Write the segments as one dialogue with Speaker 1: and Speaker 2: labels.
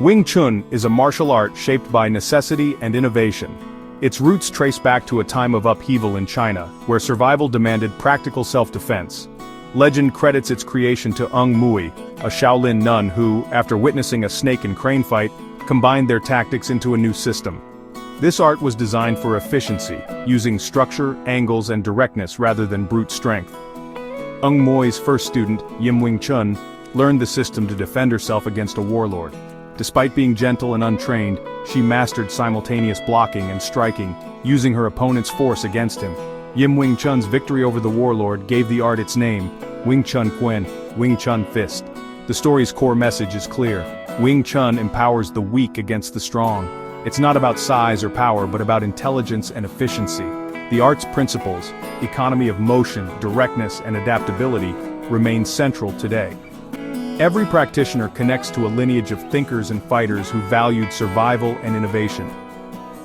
Speaker 1: Wing Chun is a martial art shaped by necessity and innovation. Its roots trace back to a time of upheaval in China, where survival demanded practical self-defense. Legend credits its creation to Ng Mui, a Shaolin nun who, after witnessing a snake and crane fight, combined their tactics into a new system. This art was designed for efficiency, using structure, angles and directness rather than brute strength. Ng Mui's first student, Yim Wing Chun, learned the system to defend herself against a warlord. Despite being gentle and untrained, she mastered simultaneous blocking and striking, using her opponent's force against him. Yim Wing Chun's victory over the warlord gave the art its name, Wing Chun Kung Fu, Wing Chun Fist. The story's core message is clear. Wing Chun empowers the weak against the strong. It's not about size or power but about intelligence and efficiency. The art's principles, economy of motion, directness and adaptability, remain central today. Every practitioner connects to a lineage of thinkers and fighters who valued survival and innovation.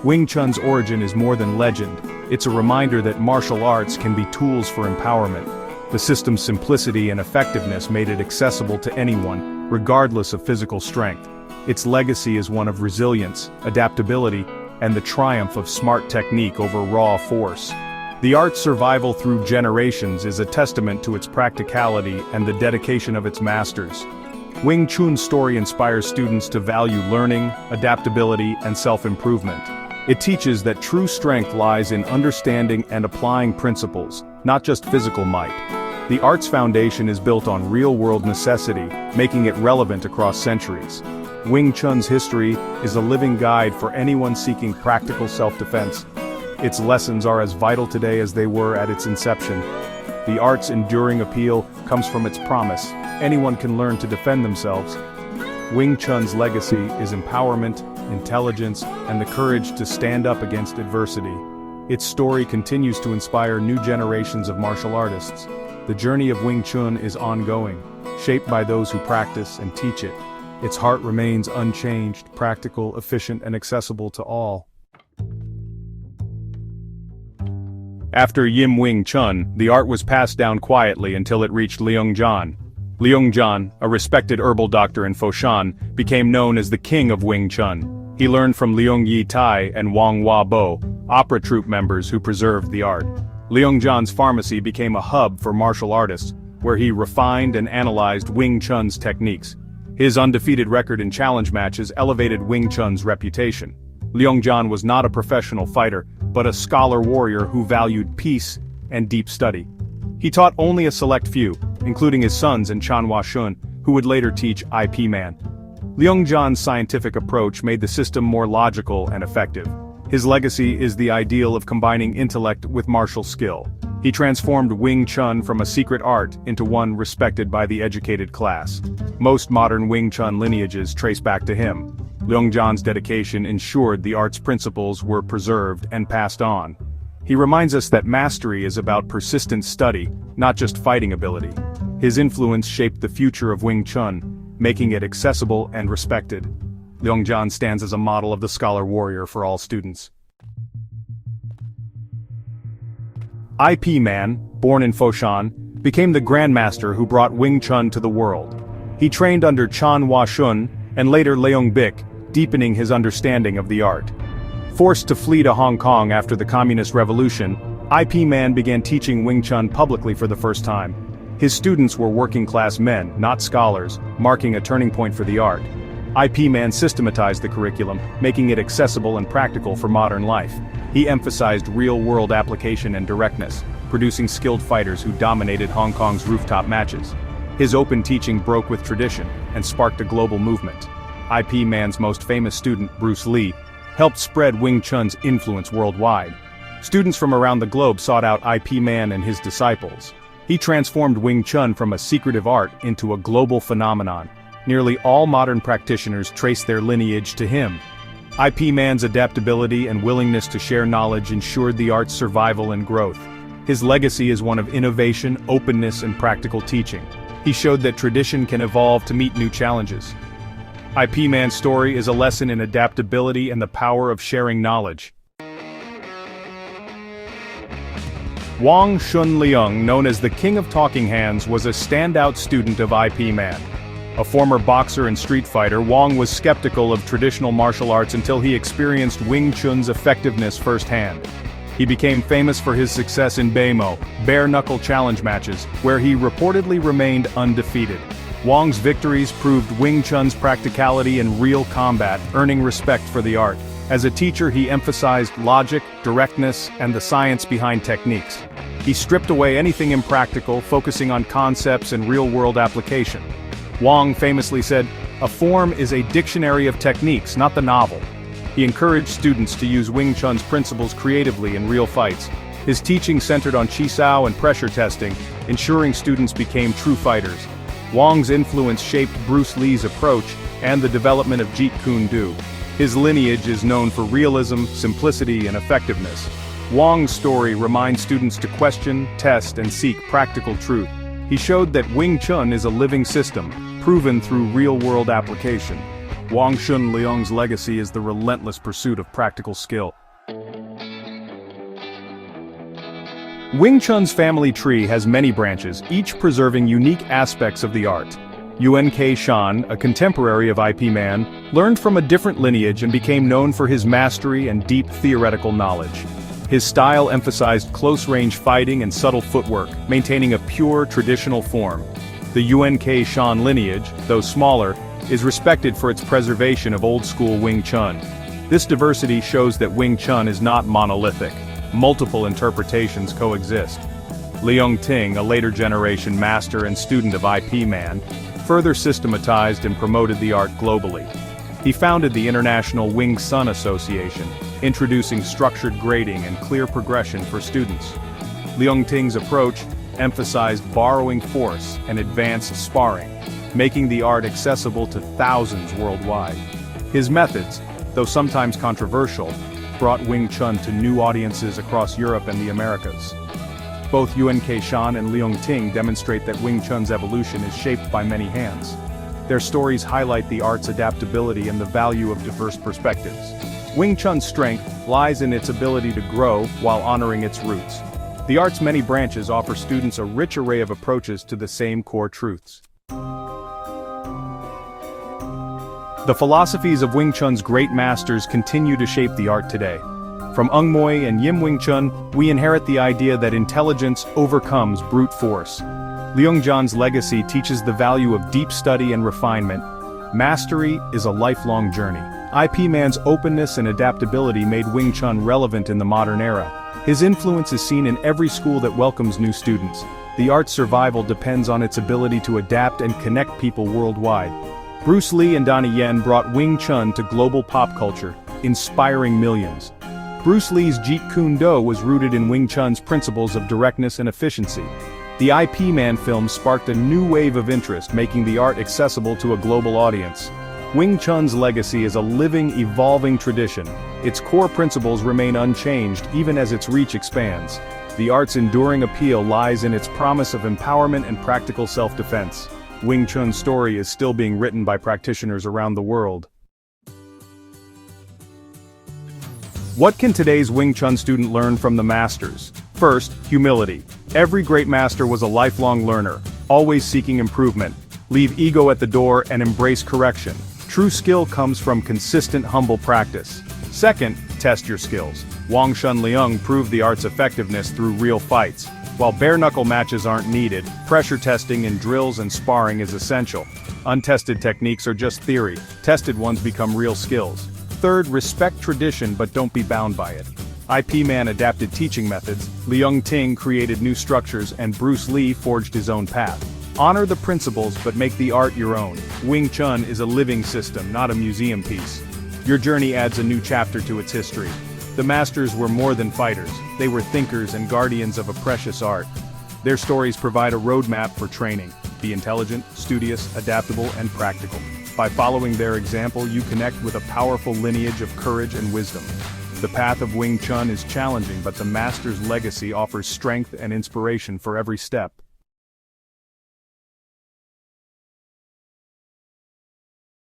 Speaker 1: Wing Chun's origin is more than legend, it's a reminder that martial arts can be tools for empowerment. The system's simplicity and effectiveness made it accessible to anyone, regardless of physical strength. Its legacy is one of resilience, adaptability, and the triumph of smart technique over raw force. The art's survival through generations is a testament to its practicality and the dedication of its masters. Wing Chun's story inspires students to value learning, adaptability, and self-improvement. It teaches that true strength lies in understanding and applying principles, not just physical might. The art's foundation is built on real-world necessity, making it relevant across centuries. Wing Chun's history is a living guide for anyone seeking practical self-defense. Its lessons are as vital today as they were at its inception. The art's enduring appeal comes from its promise: anyone can learn to defend themselves. Wing Chun's legacy is empowerment, intelligence, and the courage to stand up against adversity. Its story continues to inspire new generations of martial artists. The journey of Wing Chun is ongoing, shaped by those who practice and teach it. Its heart remains unchanged, practical, efficient, and accessible to all. After Yim Wing Chun, the art was passed down quietly until it reached Leung. Leung, a respected herbal doctor in Foshan, became known as the king of Wing Chun. He learned from Leung Yi Tai and Wong Hua Bo, opera troupe members who preserved the art. Leung's pharmacy became a hub for martial artists, where he refined and analyzed Wing Chun's techniques. His undefeated record in challenge matches elevated Wing Chun's reputation. Leung was not a professional fighter, but a scholar warrior who valued peace and deep study. He taught only a select few, including his sons and Shun, who would later teach IP Man. Leung's scientific approach made the system more logical and effective. His legacy is the ideal of combining intellect with martial skill. He transformed Wing Chun from a secret art into one respected by the educated class. Most modern Wing Chun lineages trace back to him. Leung's dedication ensured the art's principles were preserved and passed on. He reminds us that mastery is about persistent study, not just fighting ability. His influence shaped the future of Wing Chun, making it accessible and respected. Leung stands as a model of the scholar warrior for all students. IP Man, born in Foshan, became the grandmaster who brought Wing Chun to the world. He trained under Shun and later Leung, deepening his understanding of the art. Forced to flee to Hong Kong after the Communist Revolution, IP Man began teaching Wing Chun publicly for the first time. His students were working-class men, not scholars, marking a turning point for the art. IP Man systematized the curriculum, making it accessible and practical for modern life. He emphasized real-world application and directness, producing skilled fighters who dominated Hong Kong's rooftop matches. His open teaching broke with tradition and sparked a global movement. IP Man's most famous student, Bruce Lee, helped spread Wing Chun's influence worldwide. Students from around the globe sought out IP Man and his disciples. He transformed Wing Chun from a secretive art into a global phenomenon. Nearly all modern practitioners trace their lineage to him. IP Man's adaptability and willingness to share knowledge ensured the art's survival and growth. His legacy is one of innovation, openness, and practical teaching. He showed that tradition can evolve to meet new challenges. IP Man's story is a lesson in adaptability and the power of sharing knowledge. Shun Leung, known as the King of Talking Hands, was a standout student of IP Man. A former boxer and street fighter, Wong was skeptical of traditional martial arts until he experienced Wing Chun's effectiveness firsthand. He became famous for his success in Beimo, bare-knuckle challenge matches, where he reportedly remained undefeated. Wong's victories proved Wing Chun's practicality in real combat, earning respect for the art. As a teacher, he emphasized logic, directness, and the science behind techniques. He stripped away anything impractical, focusing on concepts and real-world application. Wong famously said, "A form is a dictionary of techniques, not the novel." He encouraged students to use Wing Chun's principles creatively in real fights. His teaching centered on Chi Sao and pressure testing, ensuring students became true fighters. Wong's influence shaped Bruce Lee's approach and the development of Jeet Kune Do. His lineage is known for realism, simplicity, and effectiveness. Wong's story reminds students to question, test, and seek practical truth. He showed that Wing Chun is a living system, proven through real-world application. Wong Shun Leung's legacy is the relentless pursuit of practical skill. Wing Chun's family tree has many branches, each preserving unique aspects of the art. Shan, a contemporary of Ip Man, learned from a different lineage and became known for his mastery and deep theoretical knowledge. His style emphasized close-range fighting and subtle footwork, maintaining a pure, traditional form. The Shan lineage, though smaller, is respected for its preservation of old-school Wing Chun. This diversity shows that Wing Chun is not monolithic. Multiple interpretations coexist. Ting, a later generation master and student of Ip Man, further systematized and promoted the art globally. He founded the International Wing Chun Association, introducing structured grading and clear progression for students. Ting's approach emphasized borrowing force and advanced sparring, making the art accessible to thousands worldwide. His methods, though sometimes controversial, brought Wing Chun to new audiences across Europe and the Americas. Both Shan and Ting demonstrate that Wing Chun's evolution is shaped by many hands. Their stories highlight the art's adaptability and the value of diverse perspectives. Wing Chun's strength lies in its ability to grow while honoring its roots. The art's many branches offer students a rich array of approaches to the same core truths. The philosophies of Wing Chun's great masters continue to shape the art today. From Ng Mui and Yim Wing Chun, we inherit the idea that intelligence overcomes brute force. Leung's legacy teaches the value of deep study and refinement. Mastery is a lifelong journey. Ip Man's openness and adaptability made Wing Chun relevant in the modern era. His influence is seen in every school that welcomes new students. The art's survival depends on its ability to adapt and connect people worldwide. Bruce Lee and Donnie Yen brought Wing Chun to global pop culture, inspiring millions. Bruce Lee's Jeet Kune Do was rooted in Wing Chun's principles of directness and efficiency. The Ip Man film sparked a new wave of interest, making the art accessible to a global audience. Wing Chun's legacy is a living, evolving tradition. Its core principles remain unchanged even as its reach expands. The art's enduring appeal lies in its promise of empowerment and practical self-defense. Wing Chun's story is still being written by practitioners around the world. What can today's Wing Chun student learn from the masters? First, humility. Every great master was a lifelong learner, always seeking improvement. Leave ego at the door and embrace correction. True skill comes from consistent, humble practice. Second, test your skills. Wong Shun Leung proved the art's effectiveness through real fights. While bare-knuckle matches aren't needed, pressure testing in drills and sparring is essential. Untested techniques are just theory, tested ones become real skills. Third, respect tradition but don't be bound by it. Ip Man adapted teaching methods, Ting created new structures, and Bruce Lee forged his own path. Honor the principles but make the art your own. Wing Chun is a living system, not a museum piece. Your journey adds a new chapter to its history. The masters were more than fighters, they were thinkers and guardians of a precious art. Their stories provide a roadmap for training. Be intelligent, studious, adaptable, and practical. By following their example, you connect with a powerful lineage of courage and wisdom. The path of Wing Chun is challenging, but the master's legacy offers strength and inspiration for every step.